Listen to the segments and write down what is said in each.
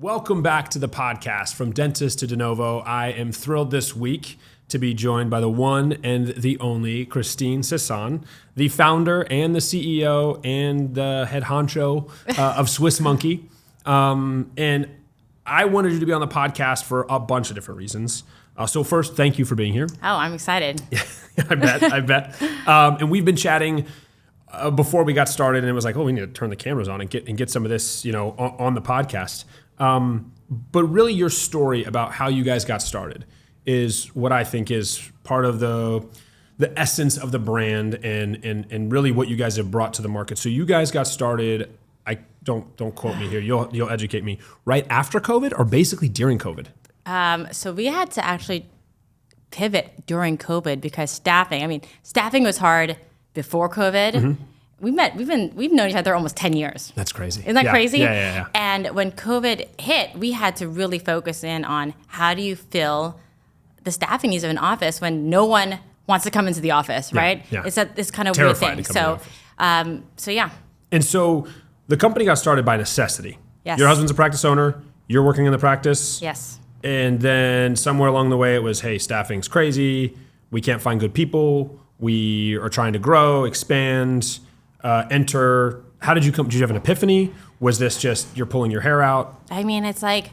Welcome back to the podcast, From Dentist to De Novo. I am thrilled this week to be joined by the one and the only Christine Sison, the founder and the CEO and the head honcho of Swiss Monkey. And I wanted you to be on the podcast for a bunch of different reasons. So first, thank you for being here. Oh, I'm excited. I bet. And we've been chatting before we got started, and it was like, oh, we need to turn the cameras on and get some of this, on the podcast. But really, your story about how you guys got started is what I think is part of the essence of the brand and really what you guys have brought to the market. So you guys got started. I don't quote me here. You'll educate me. Right after COVID, or basically during COVID? So we had to actually pivot during COVID because staffing was hard before COVID. Mm-hmm. We've known each other almost 10 years. That's crazy. Isn't that crazy? Yeah. And when COVID hit, we had to really focus in on how do you fill the staffing needs of an office when no one wants to come into the office, right? Yeah. It's this kind of Terrified weird thing. to come So yeah. And so the company got started by necessity. Yes. Your husband's a practice owner. You're working in the practice. Yes. And then somewhere along the way, it was, hey, staffing's crazy. We can't find good people. We are trying to grow, expand, enter. How did you come? Did you have an epiphany? Was this just you're pulling your hair out? I mean, it's like,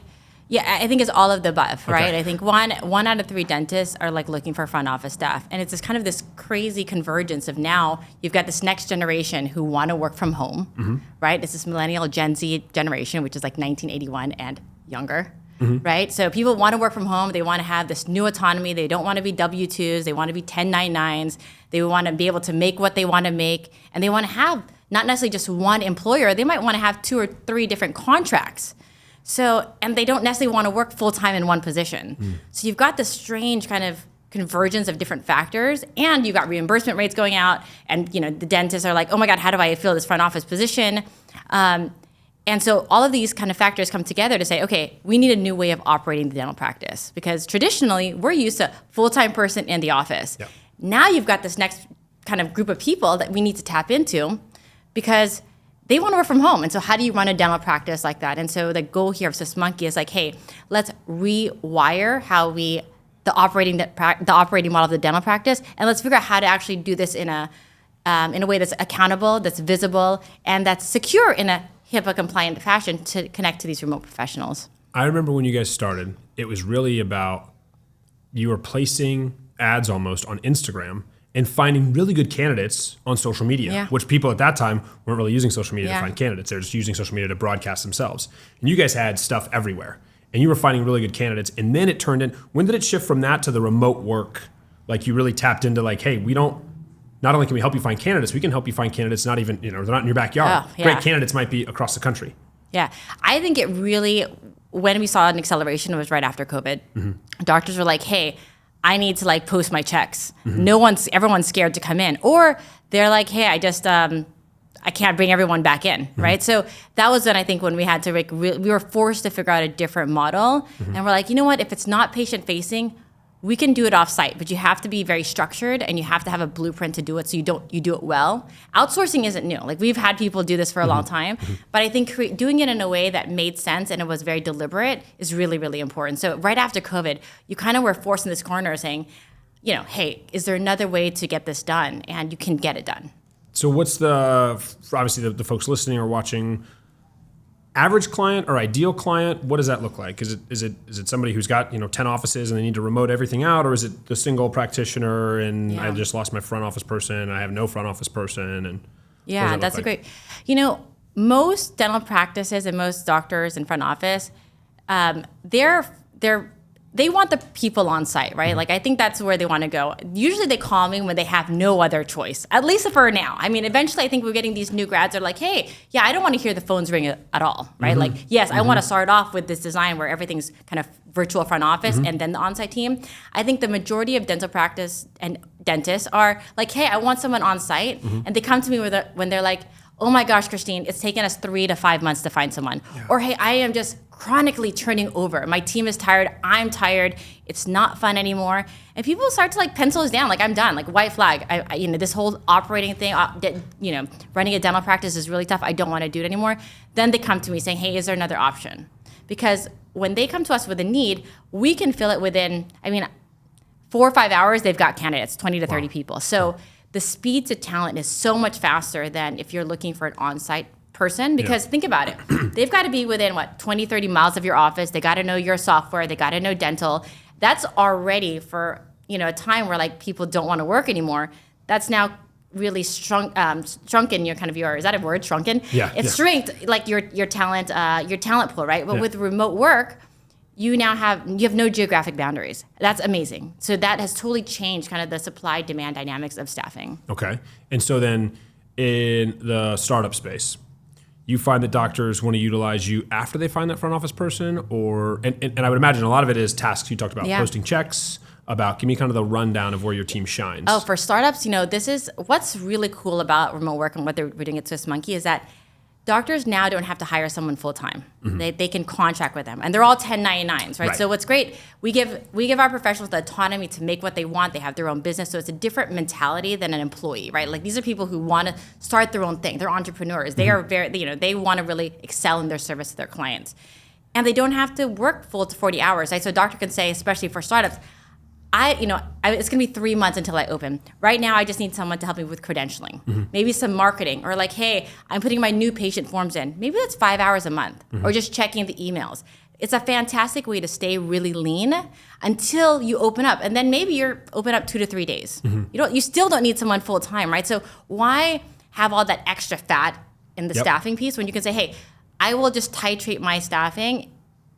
yeah, I think it's all of the above, right? Okay. I think one out of three dentists are like looking for front office staff. And it's this crazy convergence of now you've got this next generation who want to work from home, mm-hmm. right? It's this millennial Gen Z generation, which is like 1981 and younger. Mm-hmm. Right? So people want to work from home. They want to have this new autonomy. They don't want to be W-2s. They want to be 1099s. They want to be able to make what they want to make. And they want to have not necessarily just one employer. They might want to have 2 or 3 different contracts. So, and they don't necessarily want to work full-time in one position. Mm. So you've got this strange kind of convergence of different factors, and you've got reimbursement rates going out, and the dentists are like, oh my God, how do I fill this front office position? And so all of these kind of factors come together to say, okay, we need a new way of operating the dental practice, because traditionally we're used to full-time person in the office. Yep. Now you've got this next kind of group of people that we need to tap into because they want to work from home. And so how do you run a dental practice like that? And so the goal here of Swiss Monkey is like, hey, let's rewire how the operating model of the dental practice, and let's figure out how to actually do this in a way that's accountable, that's visible, and that's secure in a HIPAA-compliant fashion to connect to these remote professionals. I remember when you guys started, it was really about you were placing ads almost on Instagram and finding really good candidates on social media, which people at that time weren't really using social media to find candidates. They're just using social media to broadcast themselves. And you guys had stuff everywhere. And you were finding really good candidates. And then it turned in, when did it shift from that to the remote work? Like you really tapped into like, hey, not only can we help you find candidates, we can help you find candidates they're not in your backyard. Oh, yeah. Great candidates might be across the country. Yeah. I think it really, when we saw an acceleration, it was right after COVID. Mm-hmm. Doctors were like, hey, I need to like post my checks. Mm-hmm. Everyone's scared to come in. Or they're like, hey, I just, I can't bring everyone back in, mm-hmm. right? So that was when we had to we were forced to figure out a different model. Mm-hmm. And we're like, you know what, if it's not patient facing, we can do it off-site, but you have to be very structured and you have to have a blueprint to do it so you do it well. Outsourcing isn't new. Like we've had people do this for a long time, but I think doing it in a way that made sense and it was very deliberate is really, really important. So right after COVID, you kind of were forced in this corner saying, hey, is there another way to get this done? And you can get it done. So what's obviously the folks listening or watching, average client or ideal client, what does that look like? Is it somebody who's got 10 offices and they need to remote everything out, or is it the single practitioner and I just lost my front office person and I have no front office person? And that's a great. Most dental practices and most doctors in front office, they want the people on site, right? Mm-hmm. Like I think that's where they want to go. Usually they call me when they have no other choice, at least for now. I mean, eventually I think we're getting these new grads that are like, hey, yeah, I don't want to hear the phones ring at all, right? Mm-hmm. Like, yes, mm-hmm. I want to start off with this design where everything's kind of virtual front office mm-hmm. and then the on-site team. I think the majority of dental practice and dentists are like, hey, I want someone on site. Mm-hmm. And they come to me when they're like, oh my gosh, Christine, it's taken us 3 to 5 months to find someone. Yeah. Or hey, I am just chronically turning over. My team is tired. I'm tired. It's not fun anymore. And people start to like pencil us down. Like I'm done. Like white flag. I this whole operating thing. Running a dental practice is really tough. I don't want to do it anymore. Then they come to me saying, hey, is there another option? because when they come to us with a need, we can fill it within, 4 or 5 hours, they've got candidates, 20 to 30 people. So the speed to talent is so much faster than if you're looking for an on-site person, because think about it. They've got to be within 20, 30 miles of your office. They got to know your software. They got to know dental. That's already for, a time where like people don't want to work anymore. That's now really shrunken your is that a word, shrunken? Yeah. It's shrinked like your talent pool, right? But with remote work, you have no geographic boundaries. That's amazing. So that has totally changed kind of the supply demand dynamics of staffing. Okay. And so then in the startup space, you find that doctors want to utilize you after they find that front office person, and I would imagine a lot of it is tasks you talked about, posting checks, give me kind of the rundown of where your team shines. Oh, for startups, this is what's really cool about remote work and what we're doing at Swiss Monkey is that doctors now don't have to hire someone full time. They can contract with them, and they're all 1099s, right? So what's great, we give our professionals the autonomy to make what they want. They have their own business, so it's a different mentality than an employee, right? Like these are people who want to start their own thing. They're entrepreneurs. They are they want to really excel in their service to their clients, and they don't have to work full to 40 hours, right? So a doctor can say, especially for startups, it's going to be 3 months until I open. Right now, I just need someone to help me with credentialing, maybe some marketing, or like, hey, I'm putting my new patient forms in. Maybe that's 5 hours a month, or just checking the emails. It's a fantastic way to stay really lean until you open up, and then maybe you're open up 2 to 3 days. You still don't need someone full time, right? So why have all that extra fat in the staffing piece when you can say, hey, I will just titrate my staffing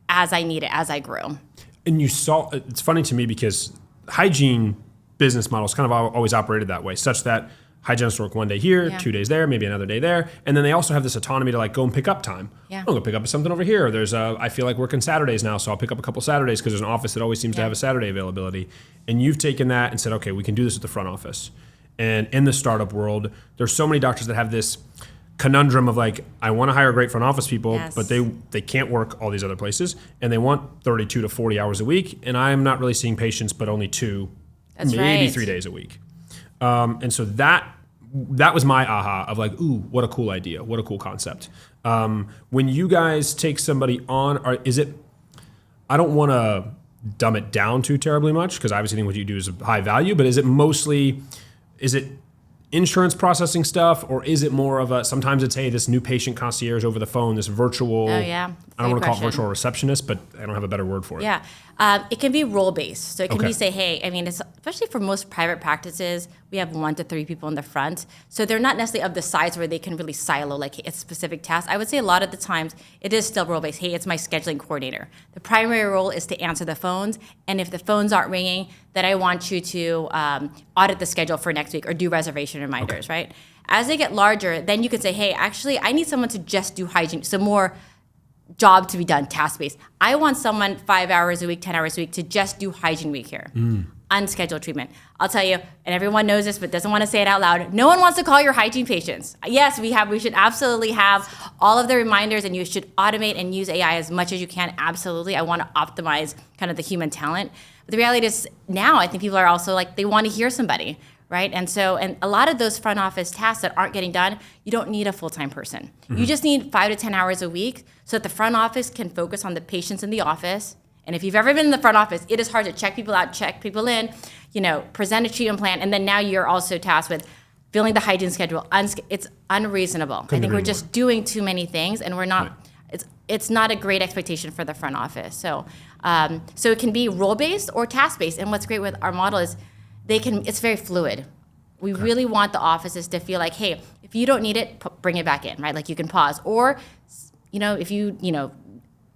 as I need it, as I grow. And it's funny to me because hygiene business models kind of always operated that way, such that hygienists work 1 day here, 2 days there, maybe another day there, and then they also have this autonomy to like go and pick up time. I'll go pick up something over here. I feel like working Saturdays now, so I'll pick up a couple Saturdays because there's an office that always seems to have a Saturday availability. And you've taken that and said, okay, we can do this at the front office. And in the startup world, there's so many doctors that have this conundrum of like, I want to hire great front office people, but they can't work all these other places, and they want 32 to 40 hours a week, and I'm not really seeing patients but only 2, maybe 3 days a week. And so that was my aha of like, ooh, what a cool idea, what a cool concept. When you guys take somebody on, I don't want to dumb it down too terribly much because obviously I think what you do is high value, but is it insurance processing stuff, or is it more of sometimes it's, hey, this new patient concierge over the phone, this virtual, I don't want to call it virtual receptionist, but I don't have a better word for it. Yeah. It can be role-based. So it can be say, hey, especially for most private practices, we have 1 to 3 people in the front. So they're not necessarily of the size where they can really silo like a specific task. I would say a lot of the times it is still role-based. Hey, it's my scheduling coordinator. The primary role is to answer the phones. And if the phones aren't ringing, then I want you to audit the schedule for next week or do reservation reminders, right? As they get larger, then you can say, hey, actually, I need someone to just do hygiene. So more job to be done, task-based. I want someone 5 hours a week, 10 hours a week to just do hygiene week here. Unscheduled treatment. I'll tell you, and everyone knows this but doesn't want to say it out loud, no one wants to call your hygiene patients. Yes, we should absolutely have all of the reminders, and you should automate and use AI as much as you can. Absolutely. I want to optimize kind of the human talent. But the reality is now I think people are also like, they want to hear somebody. Right? And a lot of those front office tasks that aren't getting done, you don't need a full-time person. You just need 5 to 10 hours a week so that the front office can focus on the patients in the office. And if you've ever been in the front office, it is hard to check people out, check people in, present a treatment plan, and then now you're also tasked with filling the hygiene schedule. It's unreasonable. I think we're just doing too many things, and we're not. Right. It's not a great expectation for the front office. So it can be role-based or task-based. And what's great with our model is it's very fluid. We really want the offices to feel like, hey, if you don't need it, bring it back in, right? Like you can pause. Or, if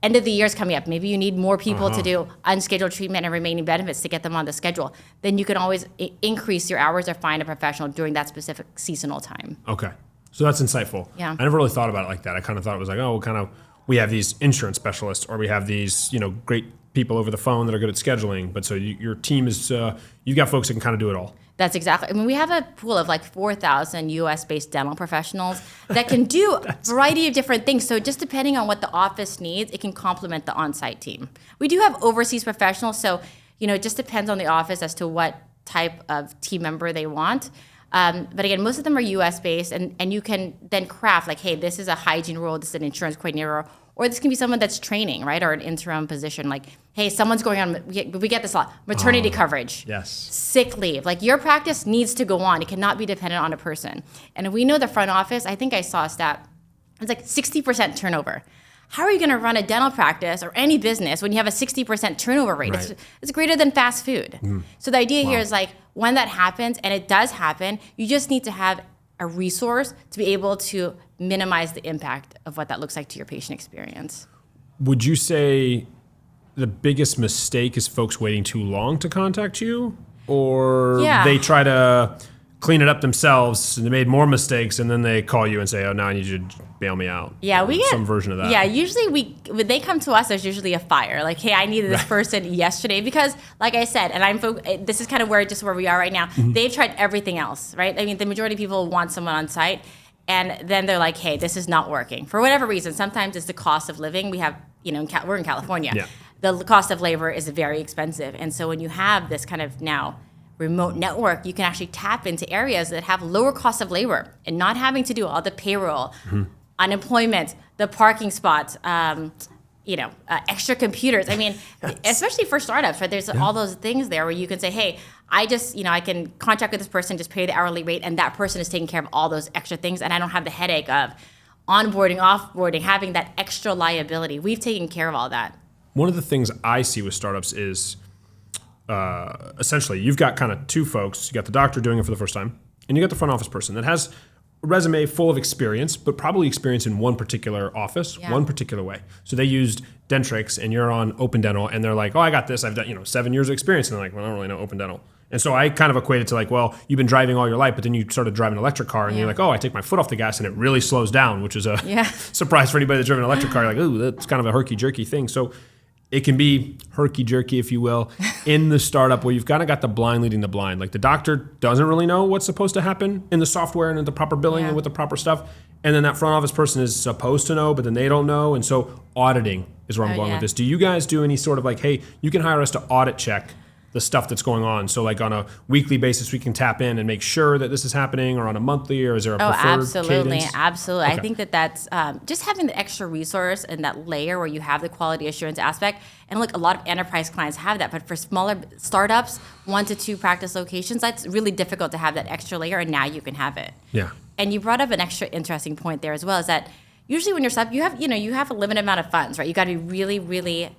end of the year is coming up, maybe you need more people to do unscheduled treatment and remaining benefits to get them on the schedule. Then you can always increase your hours or find a professional during that specific seasonal time. Okay. So that's insightful. Yeah. I never really thought about it like that. I kind of thought it was like, we have these insurance specialists, or we have these, great people over the phone that are good at scheduling. But so your team is, you've got folks that can kind of do it all. That's exactly. We have a pool of like 4,000 U.S.-based dental professionals that can do a variety of different things. So just depending on what the office needs, it can complement the on-site team. We do have overseas professionals, so it just depends on the office as to what type of team member they want. But again, most of them are U.S.-based, and you can then craft like, hey, this is a hygiene role, this is an insurance coordinator, Or this can be someone that's training, right? Or an interim position. Like, hey, someone's going on, we get this a lot, maternity coverage. Yes. Sick leave. Like, your practice needs to go on. It cannot be dependent on a person. And we know the front office, I think I saw a stat, it's like 60% turnover. How are you going to run a dental practice or any business when you have a 60% turnover rate? Right. It's greater than fast food. So the idea here is like, when that happens, and it does happen, you just need to have a resource to be able to minimize the impact of what that looks like to your patient experience. Would you say the biggest mistake is folks waiting too long to contact you? Or they try to clean it up themselves and they made more mistakes and then they call you and say, oh, now I need you to bail me out. Yeah, we get some version of that. Yeah, usually when they come to us, there's usually a fire. Like, hey, I needed this person yesterday because, like I said, and this is kind of where we are right now. They've tried everything else, right? I mean, the majority of people want someone on site, and then they're like, hey, this is not working for whatever reason. Sometimes it's the cost of living. We have, we're in California. Yeah. The cost of labor is very expensive, and so when you have this kind of now remote network, you can actually tap into areas that have lower cost of labor and not having to do all the payroll, unemployment, the parking spots, extra computers. I mean, especially for startups, right? There's all those things there where you can say, hey, I can contract with this person, just pay the hourly rate, and that person is taking care of all those extra things, and I don't have the headache of onboarding, offboarding, having that extra liability. We've taken care of all that. One of the things I see with startups is essentially, you've got kind of two folks. You got the doctor doing it for the first time, and you got the front office person that has a resume full of experience, but probably experience in one particular office, one particular way. So they used Dentrix, and you're on Open Dental, and they're like, oh, I got this. I've done 7 years of experience. And they're like, well, I don't really know Open Dental. And so I kind of equate it to like, well, you've been driving all your life, but then you started driving an electric car, and you're like, oh, I take my foot off the gas, and it really slows down, which is a surprise for anybody that's driven an electric car. You're like, ooh, that's kind of a herky-jerky thing. So it can be herky-jerky, if you will, in the startup where you've kind of got the blind leading the blind. Like the doctor doesn't really know what's supposed to happen in the software and in the proper billing and with the proper stuff. And then that front office person is supposed to know, but then they don't know. And so auditing is where I'm going with this. Do you guys do any sort of like, hey, you can hire us to audit check the stuff that's going on? So like on a weekly basis, we can tap in and make sure that this is happening, or on a monthly, or is there a preferred cadence? Absolutely. Okay. I think that's just having the extra resource and that layer where you have the quality assurance aspect. And look, a lot of enterprise clients have that, but for smaller startups, 1 to 2 practice locations, that's really difficult to have that extra layer, and now you can have it. Yeah. And you brought up an extra interesting point there as well, is that usually when you're startup, you have a limited amount of funds, right? You got to be really, really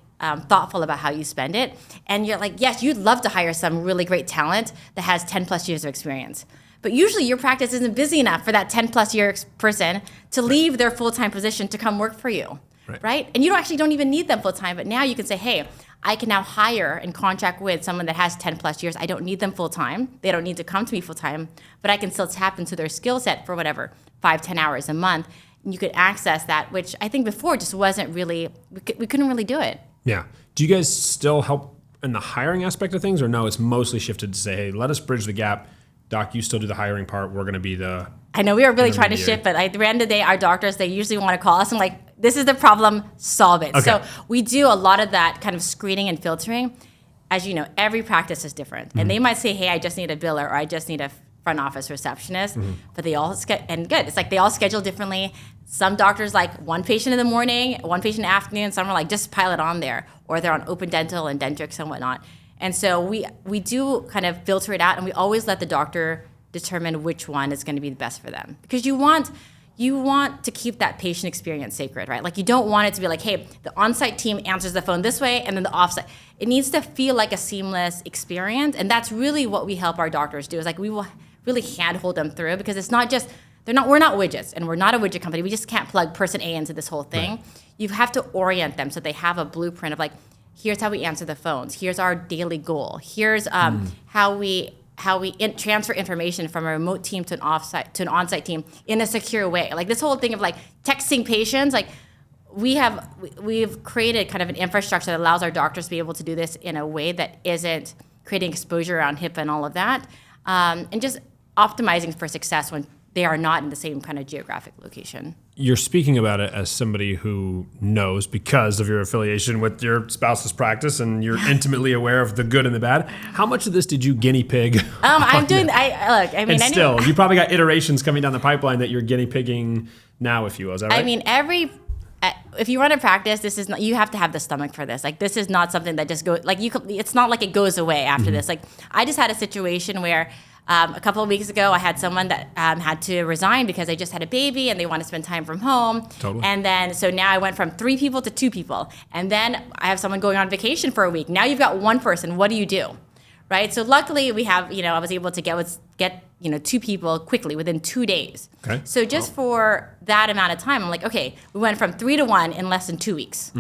thoughtful about how you spend it. And you're like, yes, you'd love to hire some really great talent that has 10 plus years of experience. But usually your practice isn't busy enough for that 10 plus year person to leave their full-time position to come work for you, right? And you don't even need them full-time, but now you can say, hey, I can now hire and contract with someone that has 10 plus years. I don't need them full-time. They don't need to come to me full-time, but I can still tap into their skill set for whatever, 5-10 hours a month. And you could access that, which I think before just wasn't really, we couldn't really do it. Yeah. Do you guys still help in the hiring aspect of things, or no, it's mostly shifted to say, hey, let us bridge the gap. Doc, you still do the hiring part. We're going to be the... I know we are really trying to shift, but at the end of the day, our doctors, they usually want to call us and like, this is the problem, solve it. Okay. So we do a lot of that kind of screening and filtering. As you know, every practice is different. And they might say, hey, I just need a biller, or I just need a front office receptionist, but they all, it's like they all schedule differently. Some doctors like one patient in the morning, one patient in the afternoon. Some are like, just pile it on there, or they're on Open Dental and Dentrix and whatnot. And so we do kind of filter it out, and we always let the doctor determine which one is going to be the best for them, because you want to keep that patient experience sacred, right? Like you don't want it to be like, hey, the on-site team answers the phone this way, and then the off-site. It needs to feel like a seamless experience, and that's really what we help our doctors do. Is like we will really handhold them through, because it's not just we're not widgets, and we're not a widget company. We just can't plug person A into this whole thing. Right. You have to orient them so they have a blueprint of like, here's how we answer the phones. Here's our daily goal. Here's how we transfer information from a remote team to an on-site team in a secure way. Like this whole thing of like texting patients, like we've created kind of an infrastructure that allows our doctors to be able to do this in a way that isn't creating exposure around HIPAA and all of that, and just optimizing for success when they are not in the same kind of geographic location. You're speaking about it as somebody who knows, because of your affiliation with your spouse's practice, and you're intimately aware of the good and the bad. How much of this did you guinea pig? I'm doing. You probably got iterations coming down the pipeline that you're guinea pigging now, if you will. Is that right? I mean, every if you run a practice, this is not, you have to have the stomach for this. Like, this is not something that just goes, like, it's not like it goes away after this. Like, I just had a situation where a couple of weeks ago, I had someone that had to resign because they just had a baby and they want to spend time from home. Totally. And then, so now I went from 3 people to 2 people. And then I have someone going on vacation for a week. Now you've got 1 person. What do you do? Right? So luckily we have, I was able to get 2 people quickly within 2 days. Okay. So just for that amount of time, I'm like, okay, we went from 3 to 1 in less than 2 weeks.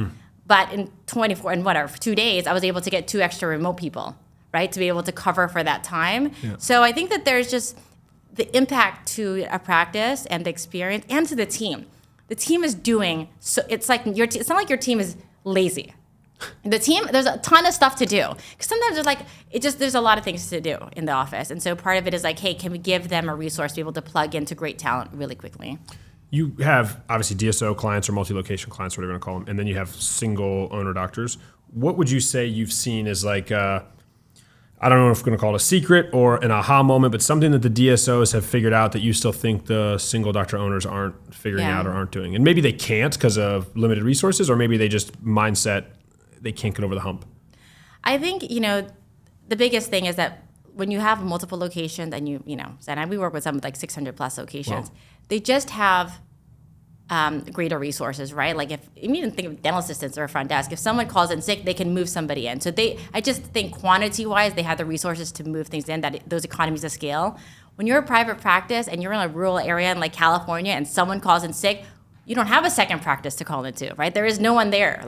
But in 2 days, I was able to get 2 extra remote people, right? To be able to cover for that time. Yeah. So I think that there's just the impact to a practice and the experience and to the team. The team is doing, so it's like it's not like your team is lazy. The team, there's a ton of stuff to do. Because sometimes there's a lot of things to do in the office. And so part of it is like, hey, can we give them a resource to be able to plug into great talent really quickly? You have obviously DSO clients or multi-location clients, whatever you want to call them, and then you have single owner doctors. What would you say you've seen as like, I don't know if we're going to call it a secret or an aha moment, but something that the DSOs have figured out that you still think the single doctor owners aren't figuring out or aren't doing? And maybe they can't because of limited resources, or maybe they just mindset, they can't get over the hump. I think, the biggest thing is that when you have multiple locations and and we work with some with like 600 plus locations, wow. They just have greater resources, right? Like if you even think of dental assistants or a front desk, if someone calls in sick, they can move somebody in. So I just think quantity wise, they have the resources to move things in, those economies of scale. When you're a private practice and you're in a rural area in like California and someone calls in sick, you don't have a second practice to call into, right? There is no one there.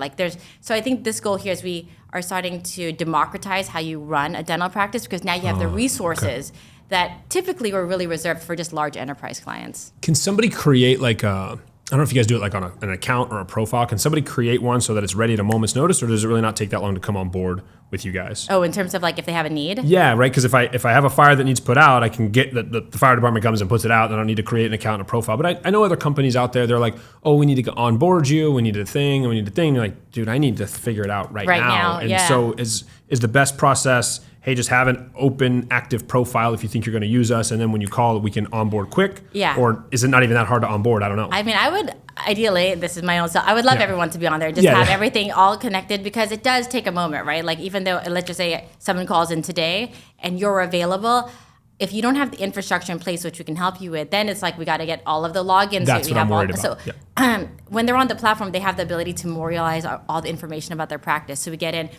So I think this goal here is we are starting to democratize how you run a dental practice because now you have the resources that typically were really reserved for just large enterprise clients. Can somebody create like I don't know if you guys do it like on an account or a profile. Can somebody create one so that it's ready at a moment's notice, or does it really not take that long to come on board with you guys? Oh, in terms of like if they have a need? Yeah, right. Because if I have a fire that needs put out, I can get the fire department comes and puts it out, and I don't need to create an account and a profile. But I know other companies out there, they're like, oh, we need to onboard you, we need a thing, and we need a thing. You're like, dude, I need to figure it out right now. And so is the best process, hey, just have an open, active profile if you think you're going to use us, and then when you call, we can onboard quick? Yeah. Or is it not even that hard to onboard? I don't know. I mean, I would, ideally, this is my own self, I would love everyone to be on there, just have everything all connected, because it does take a moment, right? Like even though, let's just say someone calls in today and you're available, if you don't have the infrastructure in place, which we can help you with, then it's like we got to get all of the logins. That's what I'm worried about. So when they're on the platform, they have the ability to memorialize all the information about their practice. So we get in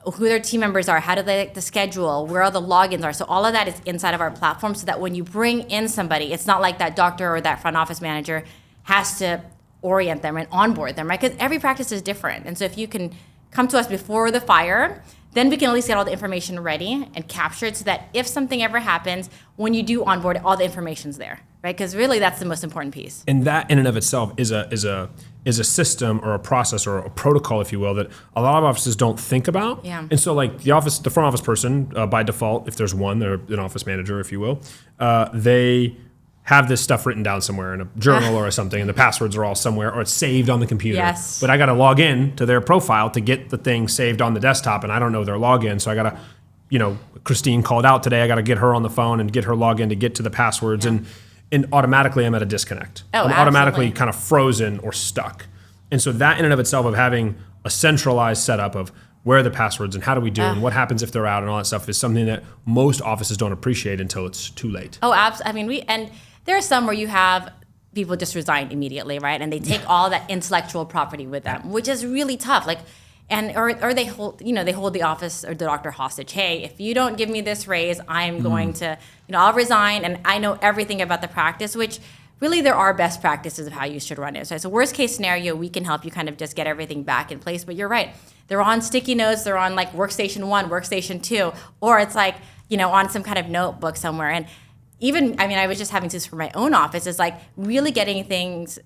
who their team members are, how do they like the schedule, where all the logins are. So all of that is inside of our platform so that when you bring in somebody, it's not like that doctor or that front office manager has to orient them and onboard them, right? Because every practice is different. And so if you can come to us before the fire, then we can at least get all the information ready and captured so that if something ever happens, when you do onboard, all the information's there, right? Because really that's the most important piece. And that in and of itself is a system or a process or a protocol, if you will, that a lot of offices don't think about. Yeah. And so like the front office person, by default, if there's one, they're an office manager, if you will, they have this stuff written down somewhere in a journal or something, and the passwords are all somewhere, or it's saved on the computer. Yes. But I got to log in to their profile to get the thing saved on the desktop, and I don't know their login, so I got to, Christine called out today, I got to get her on the phone and get her login to get to the passwords, and automatically I'm at a disconnect. Oh, I'm automatically kind of frozen or stuck. And so that in and of itself of having a centralized setup of where are the passwords and how do we do and what happens if they're out and all that stuff is something that most offices don't appreciate until it's too late. Oh, absolutely. And there are some where you have people just resign immediately, right? And they take all that intellectual property with them, which is really tough. Or they hold the office or the doctor hostage. Hey, if you don't give me this raise, I'm going to, I'll resign, and I know everything about the practice, which really there are best practices of how you should run it. So worst case scenario, we can help you kind of just get everything back in place. But you're right. They're on sticky notes. They're on like workstation 1, workstation 2, or it's like, on some kind of notebook somewhere. And I was just having this for my own office, is like really getting things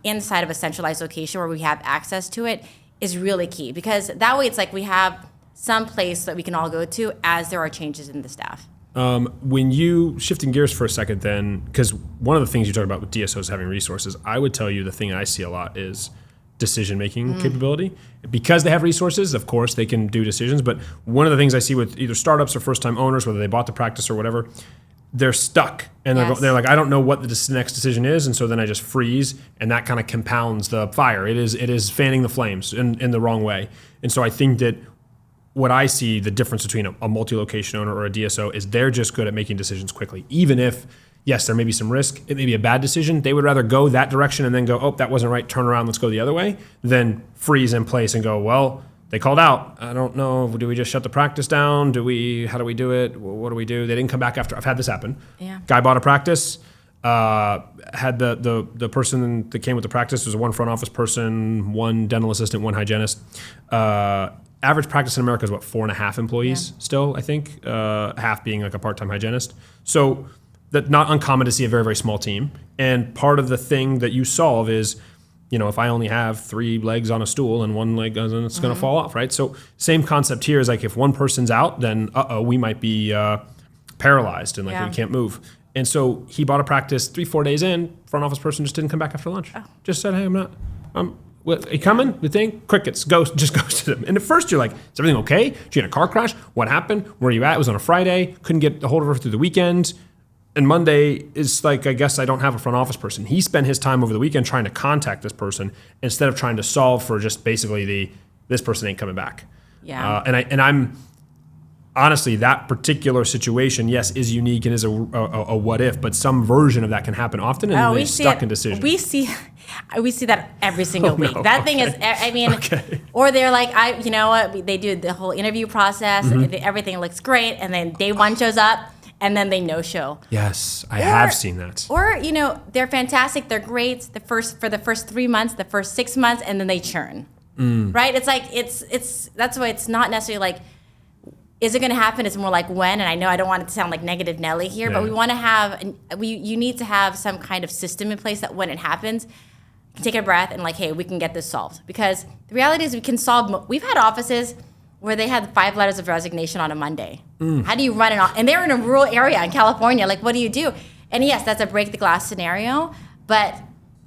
inside of a centralized location where we have access to it is really key, because that way it's like we have some place that we can all go to as there are changes in the staff. When you, shifting gears for a second then, because one of the things you talk about with DSOs having resources, I would tell you the thing I see a lot is decision-making capability. Because they have resources, of course, they can do decisions, but one of the things I see with either startups or first-time owners, whether they bought the practice or whatever, they're stuck and they're like, I don't know what the next decision is. And so then I just freeze, and that kind of compounds the fire. It is fanning the flames in the wrong way. And so I think that what I see the difference between a multi-location owner or a DSO is they're just good at making decisions quickly. Even if, yes, there may be some risk, it may be a bad decision, they would rather go that direction and then go, oh, that wasn't right, turn around, let's go the other way, than freeze in place and go, well, they called out. I don't know. Do we just shut the practice down? How do we do it? What do we do? They didn't come back after. I've had this happen. Yeah. Guy bought a practice, had the person that came with the practice was one front office person, one dental assistant, one hygienist. Average practice in America is 4.5 employees still, I think, half being like a part-time hygienist. So that's not uncommon to see a very, very small team. And part of the thing that you solve is, if I only have 3 legs on a stool and one leg, then it's going to fall off, right? So same concept here is like if one person's out, then we might be paralyzed and we can't move. And so he bought a practice 3-4 days in, front office person just didn't come back after lunch. Just said, hey, are you coming? You think? Crickets, just ghosted him. And at first you're like, is everything okay? Did you get in a car crash? What happened? Where are you at? It was on a Friday. Couldn't get a hold of her through the weekend. And Monday is like, I guess I don't have a front office person. He spent his time over the weekend trying to contact this person instead of trying to solve for just basically this person ain't coming back. Yeah. And I'm honestly, that particular situation, yes, is unique and is a what if, but some version of that can happen often, and they're stuck in decisions. We see that every single week. That thing is, I mean, or they're like, you know what? They do the whole interview process, and everything looks great, and then day one shows up. And then they no-show. Yes, I have seen that. Or, they're fantastic, they're great for the first 3 months, the first 6 months, and then they churn. Right? It's like, that's why it's not necessarily like, is it going to happen? It's more like when, and I know I don't want it to sound like negative Nelly here, but we want to have, you need to have some kind of system in place that when it happens, you can take a breath and like, hey, we can get this solved. Because the reality is we can solve, we've had offices where they had 5 letters of resignation on a Monday. How do you run it on? And they're in a rural area in California. Like, what do you do? And yes, that's a break the glass scenario. But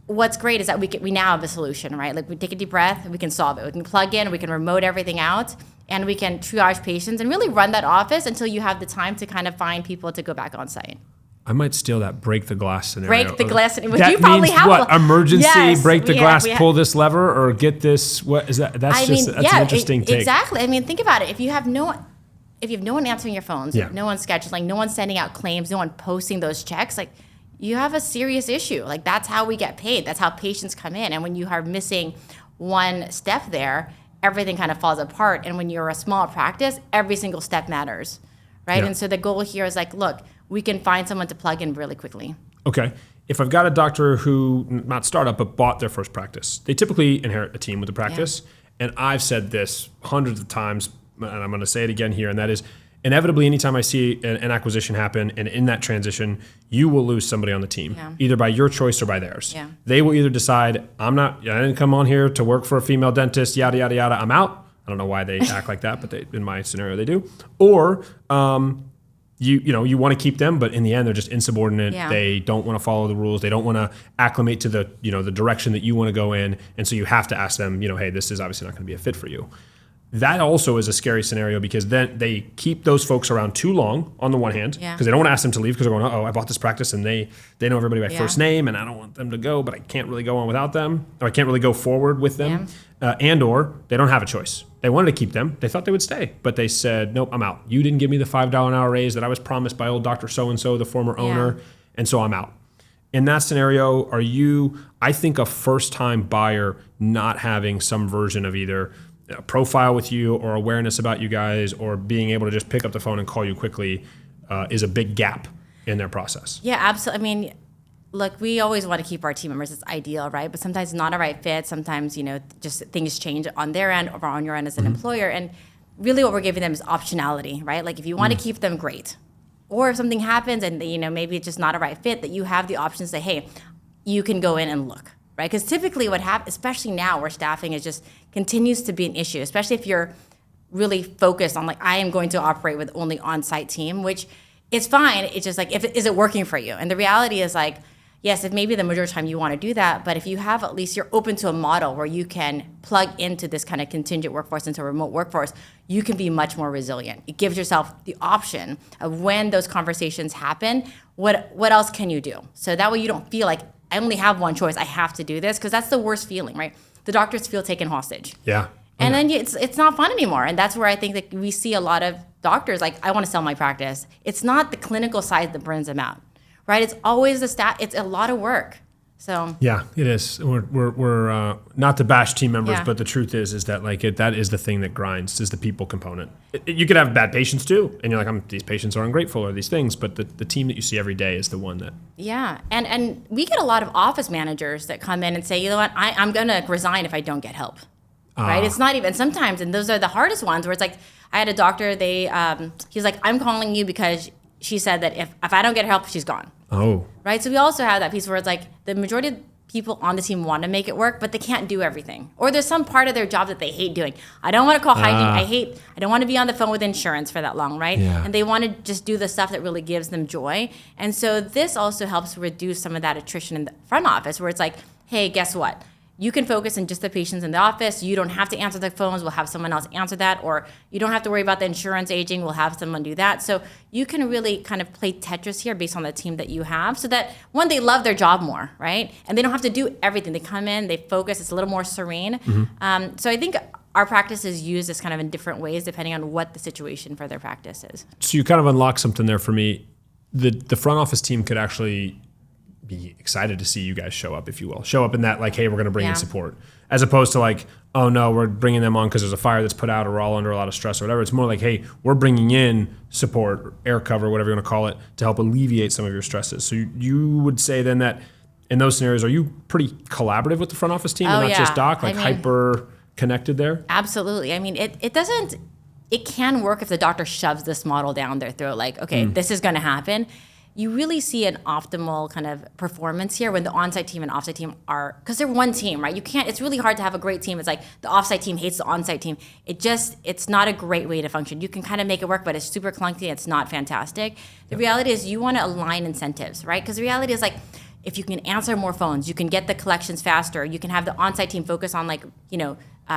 what's great is that we now have a solution, right? Like, we take a deep breath, we can solve it. We can plug in, we can remote everything out, and we can triage patients and really run that office until you have the time to kind of find people to go back on site. I might steal that break the glass scenario. Break the glass scenario. That you probably means have what? Emergency, break the glass, pull this lever, or get this. What is that? That's an interesting take. Exactly. I mean, think about it. If you have no one answering your phones, no one scheduling, no one sending out claims, no one posting those checks, like, you have a serious issue. Like, that's how we get paid. That's how patients come in. And when you are missing one step there, everything kind of falls apart. And when you're a small practice, every single step matters, right? And so the goal here is like, look, we can find someone to plug in really quickly. Okay. If I've got a doctor who, not startup, but bought their first practice, they typically inherit a team with the practice. And I've said this hundreds of times, and I'm going to say it again here, and that is, inevitably, anytime I see an acquisition happen, and in that transition, you will lose somebody on the team, either by your choice or by theirs. They will either decide, I didn't come on here to work for a female dentist, yada, yada, yada, I'm out. I don't know why they act like that, but in my scenario, they do. Or you want to keep them, but in the end, they're just insubordinate. They don't want to follow the rules. They don't want to acclimate to the direction that you want to go in. And so you have to ask them, hey, this is obviously not going to be a fit for you. That also is a scary scenario because then they keep those folks around too long on the one hand because they don't want to ask them to leave because they're going, I bought this practice and they know everybody by first name and I don't want them to go, but I can't really go on without them, or I can't really go forward with them. And or they don't have a choice. They wanted to keep them. They thought they would stay, but they said, nope, I'm out. You didn't give me the $5 an hour raise that I was promised by old Dr. So-and-so, the former owner, and so I'm out. In that scenario, are you, I think, a first-time buyer not having some version of either a profile with you or awareness about you guys or being able to just pick up the phone and call you quickly is a big gap in their process? Yeah, absolutely. I mean, look, we always want to keep our team members. It's ideal, right? But sometimes it's not a right fit. Sometimes, just things change on their end or on your end as an employer. And really what we're giving them is optionality, right? Like, if you want to keep them, great. Or if something happens and, maybe it's just not a right fit, that you have the option to say, hey, you can go in and look, right? Because typically what happens, especially now where staffing is just continues to be an issue, especially if you're really focused on like, I am going to operate with only on-site team, which is fine. It's just like, is it working for you? And the reality is like, yes, if maybe the majority of the time you want to do that, but if you have at least you're open to a model where you can plug into this kind of contingent workforce, into a remote workforce, you can be much more resilient. It gives yourself the option of when those conversations happen, what else can you do? So that way you don't feel like I only have one choice, I have to do this, because that's the worst feeling, right? The doctors feel taken hostage. Yeah. And then it's not fun anymore. And that's where I think that we see a lot of doctors like, I want to sell my practice. It's not the clinical side that burns them out, right? It's always the stat. It's a lot of work. So yeah, it is. We're not to bash team members, but the truth is that like that is the thing that grinds, is the people component. You could have bad patients too, and you're like, these patients are ungrateful or these things, but the team that you see every day is the one that. Yeah, and we get a lot of office managers that come in and say, you know what, I'm going to resign if I don't get help. Right? It's not even sometimes, and those are the hardest ones where it's like, I had a doctor, he's like, I'm calling you because she said that if I don't get help, she's gone. Oh. Right? So we also have that piece where it's like the majority of people on the team want to make it work, but they can't do everything. Or there's some part of their job that they hate doing. I don't want to call hygiene. I don't want to be on the phone with insurance for that long, right? Yeah. And they want to just do the stuff that really gives them joy. And so this also helps reduce some of that attrition in the front office where it's like, hey, guess what? You can focus on just the patients in the office. You don't have to answer the phones. We'll have someone else answer that. Or you don't have to worry about the insurance aging. We'll have someone do that. So you can really kind of play Tetris here based on the team that you have so that, one, they love their job more, right? And they don't have to do everything. They come in, they focus. It's a little more serene. Mm-hmm. So I think our practices use this kind of in different ways depending on what the situation for their practice is. So you kind of unlock something there for me. The front office team could actually be excited to see you guys show up, if you will. Show up in that, like, hey, we're going to bring in support. As opposed to like, oh no, we're bringing them on because there's a fire that's put out or we're all under a lot of stress or whatever. It's more like, hey, we're bringing in support, air cover, whatever you want to call it, to help alleviate some of your stresses. So you would say then that in those scenarios, are you pretty collaborative with the front office team and not just doc, like hyper connected there? Absolutely. I mean, it can work if the doctor shoves this model down their throat, like, okay, this is going to happen. You really see an optimal kind of performance here when the on-site team and off-site team are, because they're one team, right? It's really hard to have a great team. It's like the off-site team hates the on-site team. It's not a great way to function. You can kind of make it work, but it's super clunky. It's not fantastic. The reality is you want to align incentives, right? Because the reality is like, if you can answer more phones, you can get the collections faster, you can have the on-site team focus on like,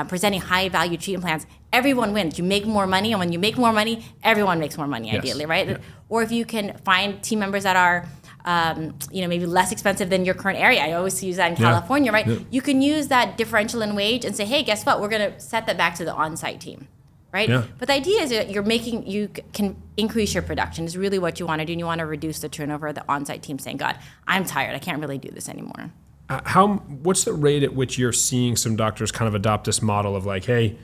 presenting high-value treatment plans, everyone wins. You make more money, and when you make more money, everyone makes more money, ideally, right? Yeah. Or if you can find team members that are, maybe less expensive than your current area. I always use that in California, right? Yeah. You can use that differential in wage and say, hey, guess what? We're going to set that back to the on-site team, right? Yeah. But the idea is that you can increase your production is really what you want to do, and you want to reduce the turnover of the on-site team saying, God, I'm tired. I can't really do this anymore. What's the rate at which you're seeing some doctors kind of adopt this model of like, hey,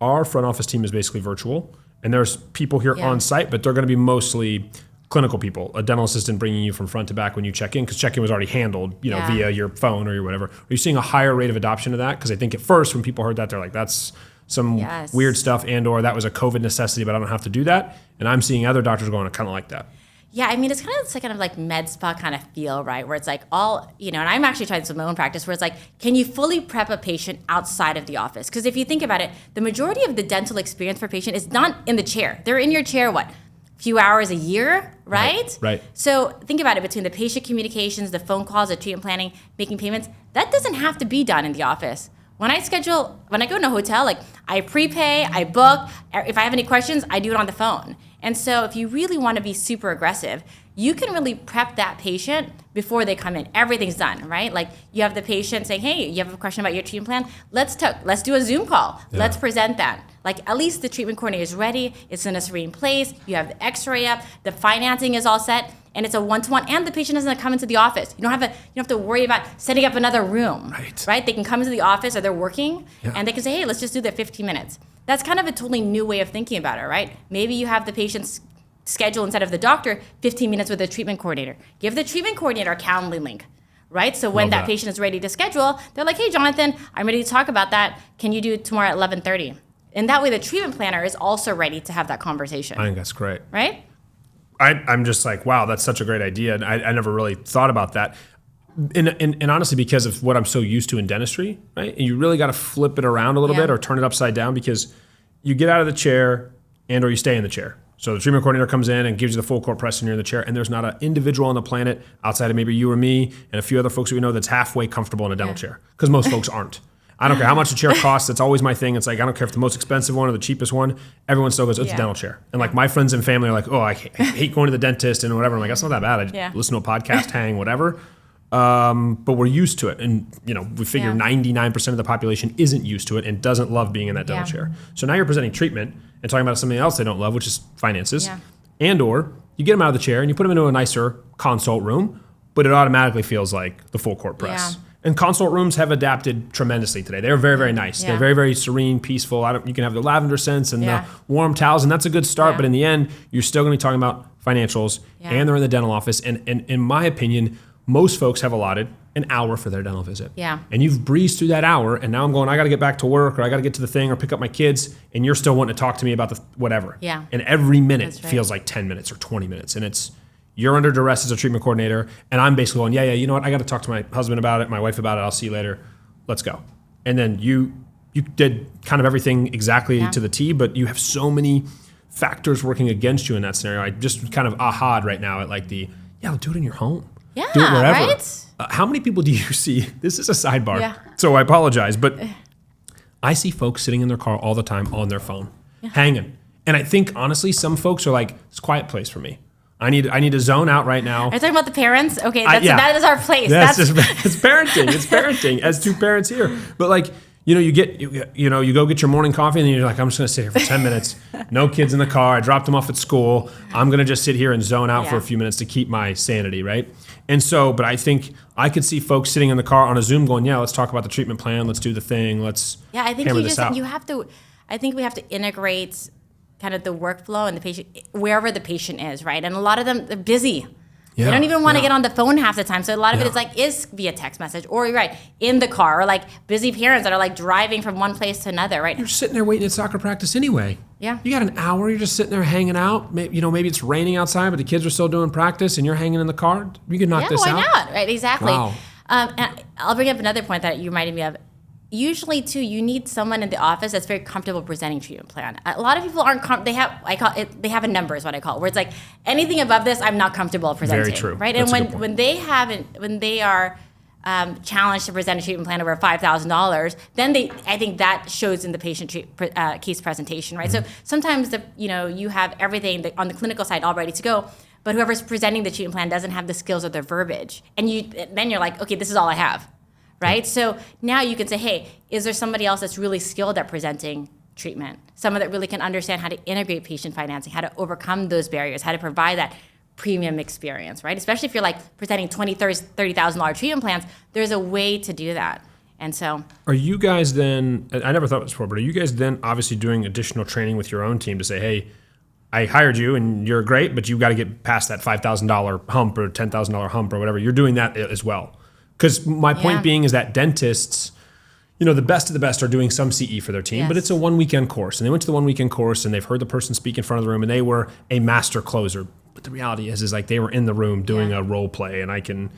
our front office team is basically virtual, and there's people here on site, but they're going to be mostly clinical people, a dental assistant bringing you from front to back when you check in, because check-in was already handled, via your phone or your whatever. Are you seeing a higher rate of adoption of that? Because I think at first when people heard that, they're like, that's some weird stuff, and/or that was a COVID necessity, but I don't have to do that. And I'm seeing other doctors going, I kind of like that. Yeah, I mean, it's kind of like med spa kind of feel, right? Where it's like and I'm actually trying this with my own practice, where it's like, can you fully prep a patient outside of the office? Because if you think about it, the majority of the dental experience for a patient is not in the chair. They're in your chair, a few hours a year, right? Right. So think about it, between the patient communications, the phone calls, the treatment planning, making payments, that doesn't have to be done in the office. When I go in a hotel, like I prepay, I book. If I have any questions, I do it on the phone. And so if you really want to be super aggressive, you can really prep that patient before they come in. Everything's done, right? Like you have the patient saying, hey, you have a question about your treatment plan? Let's do a Zoom call. Yeah. Let's present that. Like at least the treatment coordinator is ready. It's in a serene place. You have the x-ray up. The financing is all set. And it's a one-to-one, and the patient doesn't come into the office. You don't have to worry about setting up another room, right? They can come into the office, or they're working, and they can say, hey, let's just do that 15 minutes. That's kind of a totally new way of thinking about it, right? Maybe you have the patient's schedule instead of the doctor 15 minutes with the treatment coordinator. Give the treatment coordinator a Calendly link, right? So when that patient is ready to schedule, they're like, hey, Jonathan, I'm ready to talk about that. Can you do it tomorrow at 11:30? And that way the treatment planner is also ready to have that conversation. I think that's great. Right? I'm just like, wow, that's such a great idea. And I never really thought about that. And honestly, because of what I'm so used to in dentistry, right? And you really got to flip it around a little bit or turn it upside down, because you get out of the chair and or you stay in the chair, So the treatment coordinator comes in and gives you the full court press and you're in the chair, and there's not an individual on the planet outside of maybe you or me and a few other folks that we know that's halfway comfortable in a dental chair, because most folks aren't. I don't care how much the chair costs. That's always my thing. It's like, I don't care if the most expensive one or the cheapest one. Everyone still goes, it's a dental chair. And like my friends and family are like, oh, I hate going to the dentist and whatever. I'm like, that's not that bad. I listen to a podcast, hang, whatever. But we're used to it. And, we figure 99% of the population isn't used to it and doesn't love being in that dental chair. So now you're presenting treatment and talking about something else they don't love, which is finances. Yeah. And or you get them out of the chair and you put them into a nicer consult room, but it automatically feels like the full court press. Yeah. And consult rooms have adapted tremendously today. They're very, very nice. Yeah. They're very, very serene, peaceful. You can have the lavender scents and the warm towels, and that's a good start. But in the end, you're still going to be talking about financials, and they're in the dental office. And in my opinion, most folks have allotted an hour for their dental visit. Yeah. And you've breezed through that hour, and now I'm going, I got to get back to work, or I got to get to the thing, or pick up my kids, and you're still wanting to talk to me about the whatever. Yeah. And every minute feels like 10 minutes or 20 minutes, and you're under duress as a treatment coordinator, and I'm basically going, you know what, I got to talk to my husband about it, my wife about it, I'll see you later, let's go. And then you did kind of everything exactly to the T, but you have so many factors working against you in that scenario. I just kind of aha'd right now at like I'll do it in your home. Yeah, do it wherever. Right? How many people do you see? This is a sidebar, so I apologize, but I see folks sitting in their car all the time on their phone, hanging. And I think, honestly, some folks are like, it's a quiet place for me. I need to zone out right now. Are you talking about the parents? Okay, that is our place. It's parenting. It's parenting as two parents here. But like, you go get your morning coffee and then you're like, I'm just gonna sit here for 10 minutes. No kids in the car. I dropped them off at school. I'm gonna just sit here and zone out for a few minutes to keep my sanity, right? And so, but I think I could see folks sitting in the car on a Zoom going, let's talk about the treatment plan. Let's do the thing. I think I think we have to integrate kind of the workflow and the patient, wherever the patient is, right? And a lot of them, they're busy. Yeah, they don't even want to get on the phone half the time. So a lot of it is via text message, or you're right, in the car, or like busy parents that are like driving from one place to another, right? You're sitting there waiting at soccer practice anyway. Yeah. You got an hour, you're just sitting there hanging out. Maybe it's raining outside, but the kids are still doing practice and you're hanging in the car. You can knock this out. Yeah, why not? Right, exactly. Wow. And I'll bring up another point that you reminded me of. Usually, too, you need someone in the office that's very comfortable presenting treatment plan. A lot of people aren't. They have a number is what I call it, where it's like anything above this, I'm not comfortable presenting. Very true. Right, that's and when they are challenged to present a treatment plan over $5,000, then I think that shows in the patient case presentation, right? Mm-hmm. So sometimes you have everything on the clinical side all ready to go, but whoever's presenting the treatment plan doesn't have the skills or their verbiage, and then you're like, okay, this is all I have. Right? So now you can say, hey, is there somebody else that's really skilled at presenting treatment? Someone that really can understand how to integrate patient financing, how to overcome those barriers, how to provide that premium experience, right? Especially if you're like presenting $20,000 treatment plans, there's a way to do that. And so, are you guys then, I never thought this before, but are you guys then obviously doing additional training with your own team to say, hey, I hired you and you're great, but you got to get past that $5,000 hump or $10,000 hump or whatever. You're doing that as well. Because my point being is that dentists, the best of the best are doing some CE for their team, but it's a 1 weekend course. And they went to the 1 weekend course and they've heard the person speak in front of the room and they were a master closer. But the reality is like they were in the room doing a role play, and I can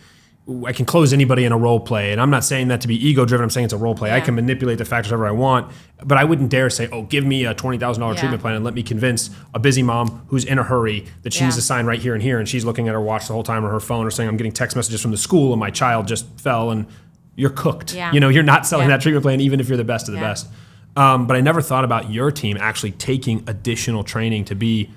close anybody in a role play. And I'm not saying that to be ego driven. I'm saying it's a role play. Yeah. I can manipulate the factors however I want, but I wouldn't dare say, oh, give me a $20,000 treatment plan and let me convince a busy mom who's in a hurry that she needs to sign right here and here. And she's looking at her watch the whole time or her phone, or saying, I'm getting text messages from the school and my child just fell, and you're cooked. Yeah. You're not selling that treatment plan, even if you're the best of the best. But I never thought about your team actually taking additional training to be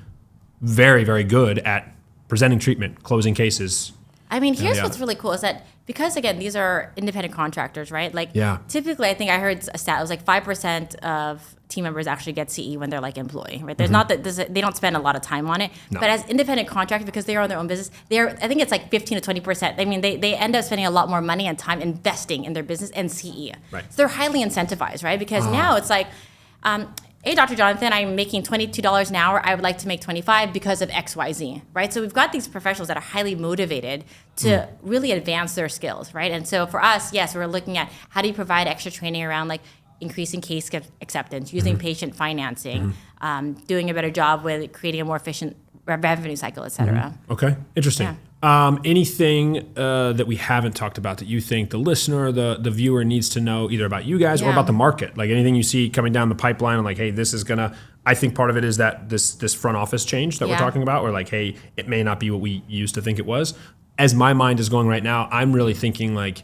very, very good at presenting treatment, closing cases. I mean, here's what's really cool is that because, again, these are independent contractors, right? Like, typically, I think I heard a stat, it was like 5% of team members actually get CE when they're like employee, right? There's not that they don't spend a lot of time on it, but as independent contractors, because they are on their own business, I think it's like 15 to 20%. I mean, they end up spending a lot more money and time investing in their business and CE. Right. So they're highly incentivized, right? Because now it's like, hey, Dr. Jonathan, I'm making $22 an hour. I would like to make $25 because of X, Y, Z, right? So we've got these professionals that are highly motivated to really advance their skills, right? And so for us, yes, we're looking at how do you provide extra training around like increasing case acceptance, using patient financing, doing a better job with creating a more efficient revenue cycle, et cetera. Okay, interesting. Anything that we haven't talked about that you think the listener, the viewer needs to know either about you guys or about the market? Like anything you see coming down the pipeline and like, hey, this is gonna, I think part of it is that this front office change that we're talking about, or like, hey, it may not be what we used to think it was. As my mind is going right now, I'm really thinking like,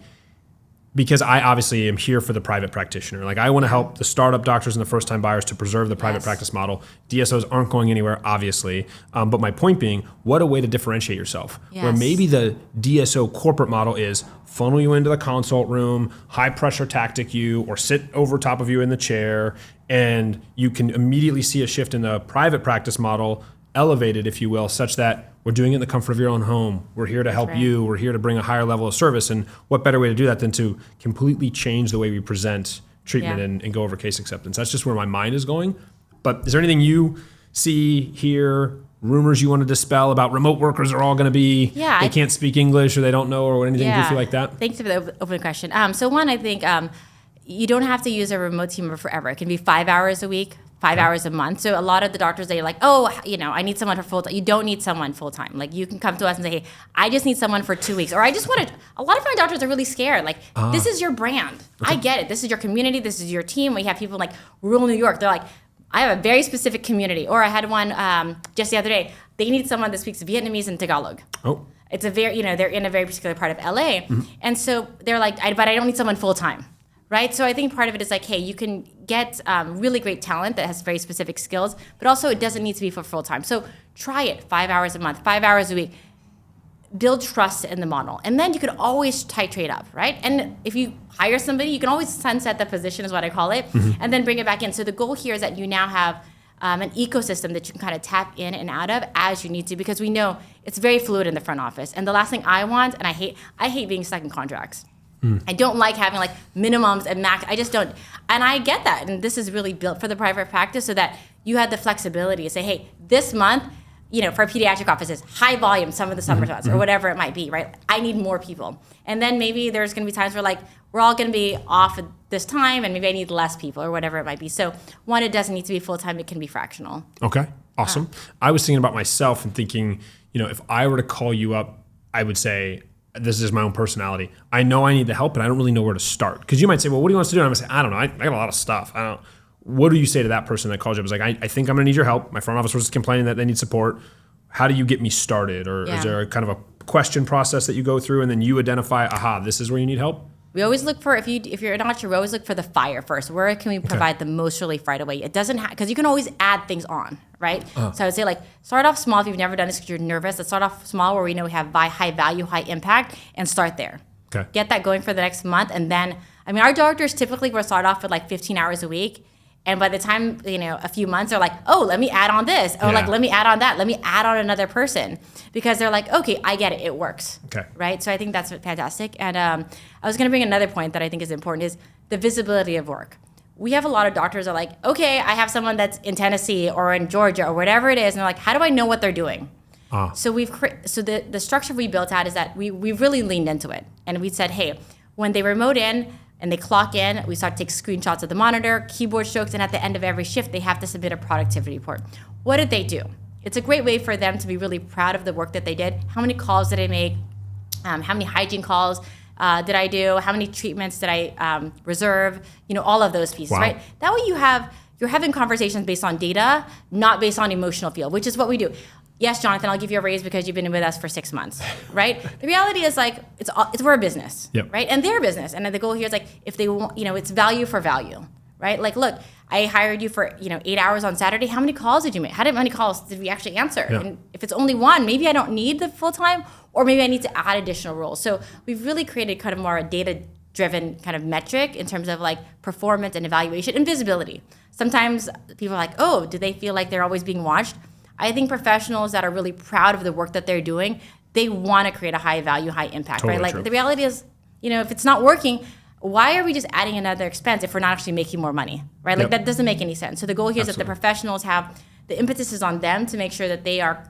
because I obviously am here for the private practitioner. Like I want to help the startup doctors and the first-time buyers to preserve the private practice model. DSOs aren't going anywhere, obviously. But my point being, what a way to differentiate yourself. Where maybe the DSO corporate model is funnel you into the consult room, high pressure tactic you, or sit over top of you in the chair, and you can immediately see a shift in the private practice model, elevated, if you will, such that we're doing it in the comfort of your own home. We're here to help you. We're here to bring a higher level of service. And what better way to do that than to completely change the way we present treatment and go over case acceptance? That's just where my mind is going. But is there anything you see, hear, rumors you want to dispel about remote workers are all going to be, they can't speak English or they don't know or anything goofy like that? Thanks for the open question. So one, I think you don't have to use a remote team forever. It can be 5 hours a week, 5 hours a month. So a lot of the doctors, they're like, oh, I need someone for full time. You don't need someone full time. Like you can come to us and say, hey, I just need someone for 2 weeks. Or I just want to, a lot of my doctors are really scared. Like, this is your brand. I get it. This is your community. This is your team. We have people in like rural New York. They're like, I have a very specific community. Or I had one just the other day. They need someone that speaks Vietnamese and Tagalog. Oh. It's a very, they're in a very particular part of LA. Mm-hmm. And so they're like, but I don't need someone full time. Right? So I think part of it is like, hey, you can get really great talent that has very specific skills, but also it doesn't need to be for full time. So try it 5 hours a month, 5 hours a week. Build trust in the model. And then you could always titrate up, right? And if you hire somebody, you can always sunset the position is what I call it, and then bring it back in. So the goal here is that you now have an ecosystem that you can kind of tap in and out of as you need to, because we know it's very fluid in the front office. And the last thing I want, and I hate being stuck in contracts. I don't like having like minimums and max. I just don't. And I get that. And this is really built for the private practice so that you had the flexibility to say, hey, this month, for pediatric offices, high volume, some of the summer months or whatever it might be, right? I need more people. And then maybe there's going to be times where like, we're all going to be off at this time and maybe I need less people or whatever it might be. So one, it doesn't need to be full-time. It can be fractional. Okay. Awesome. I was thinking about myself and thinking, if I were to call you up, I would say, this is my own personality. I know I need the help, but I don't really know where to start. Because you might say, well, what do you want us to do? And I'm going to say, I don't know. I got a lot of stuff. What do you say to that person that calls you up? It's like, I think I'm going to need your help. My front office was complaining that they need support. How do you get me started? Or is there kind of a question process that you go through and then you identify, this is where you need help? We always look for, if you're not sure, we always look for the fire first. Where can we provide the most relief right away? It doesn't have, because you can always add things on, right? So I would say like, start off small if you've never done this because you're nervous. Let's start off small where we know we have high value, high impact, and start there. Okay. Get that going for the next month. And then, our doctors typically will start off with like 15 hours a week. And by the time, a few months, they're like, oh, let me add on this. Or like, let me add on that. Let me add on another person. Because they're like, okay, I get it. It works. Okay. Right? So I think that's fantastic. And I was going to bring another point that I think is important is the visibility of work. We have a lot of doctors that are like, okay, I have someone that's in Tennessee or in Georgia or whatever it is. And they're like, how do I know what they're doing? So the structure we built out is that we really leaned into it. And we said, hey, when they remote in, and they clock in, we start to take screenshots of the monitor, keyboard strokes, and at the end of every shift, they have to submit a productivity report. What did they do? It's a great way for them to be really proud of the work that they did. How many calls did I make? How many hygiene calls did I do? How many treatments did I reserve? All of those pieces, right? That way you're having conversations based on data, not based on emotional feel, which is what we do. Yes, Jonathan, I'll give you a raise because you've been with us for 6 months, right? The reality is like, we're a business, right? And they're a business. And the goal here is like, if they want, it's value for value, right? Like, look, I hired you for, 8 hours on Saturday. How many calls did you make? How many calls did we actually answer? Yeah. And if it's only one, maybe I don't need the full time, or maybe I need to add additional roles. So we've really created kind of more a data-driven kind of metric in terms of like performance and evaluation and visibility. Sometimes people are like, oh, do they feel like they're always being watched? I think professionals that are really proud of the work that they're doing, they want to create a high value, high impact, right? Like the reality is, if it's not working, why are we just adding another expense if we're not actually making more money, right? Like that doesn't make any sense. So the goal here is that the professionals have, the impetus is on them to make sure that they are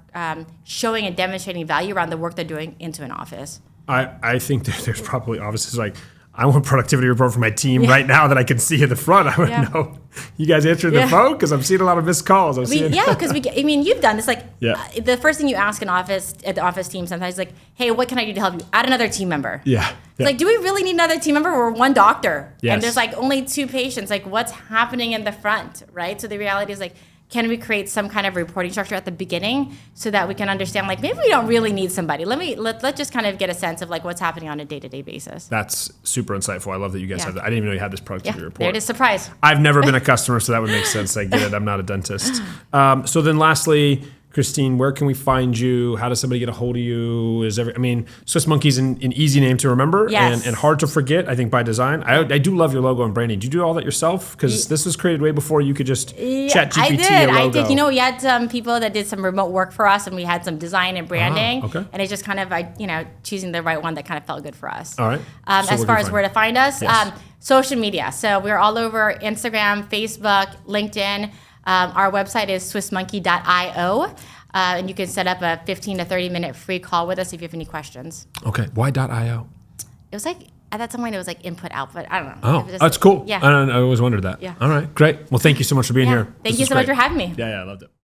showing and demonstrating value around the work they're doing into an office. I think that there's probably offices like, I want a productivity report for my team right now that I can see in the front. I would know. You guys answering the phone? Because I'm seeing a lot of missed calls. Because you've done this. Like, the first thing you ask at the office team sometimes is like, hey, what can I do to help you? Add another team member. Yeah. It's like, do we really need another team member? We're one doctor. Yes. And there's like only 2 patients. Like, what's happening in the front, right? So the reality is like, can we create some kind of reporting structure at the beginning so that we can understand, like, maybe we don't really need somebody. Let's just kind of get a sense of like what's happening on a day-to-day basis. That's super insightful. I love that you guys have that. I didn't even know you had this productivity report. There it is, surprise. I've never been a customer, so that would make sense. I get it. I'm not a dentist. So then lastly, Christine, where can we find you? How does somebody get a hold of you? Swiss Monkey's an easy name to remember and hard to forget, I think, by design. I do love your logo and branding. Do you do all that yourself? Because this was created way before you could just chat GPT I did. We had some people that did some remote work for us, and we had some design and branding. Okay. And it's just kind of, choosing the right one that kind of felt good for us. All right. As far as where to find us, social media. So we're all over Instagram, Facebook, LinkedIn. Our website is swissmonkey.io, and you can set up a 15 to 30-minute free call with us if you have any questions. Okay. Why.io? It was like, at that point, it was like input, output. I don't know. Oh, that's cool. Yeah. I always wondered that. Yeah. All right. Great. Well, thank you so much for being here. Thank you so much for having me. Yeah, I loved it.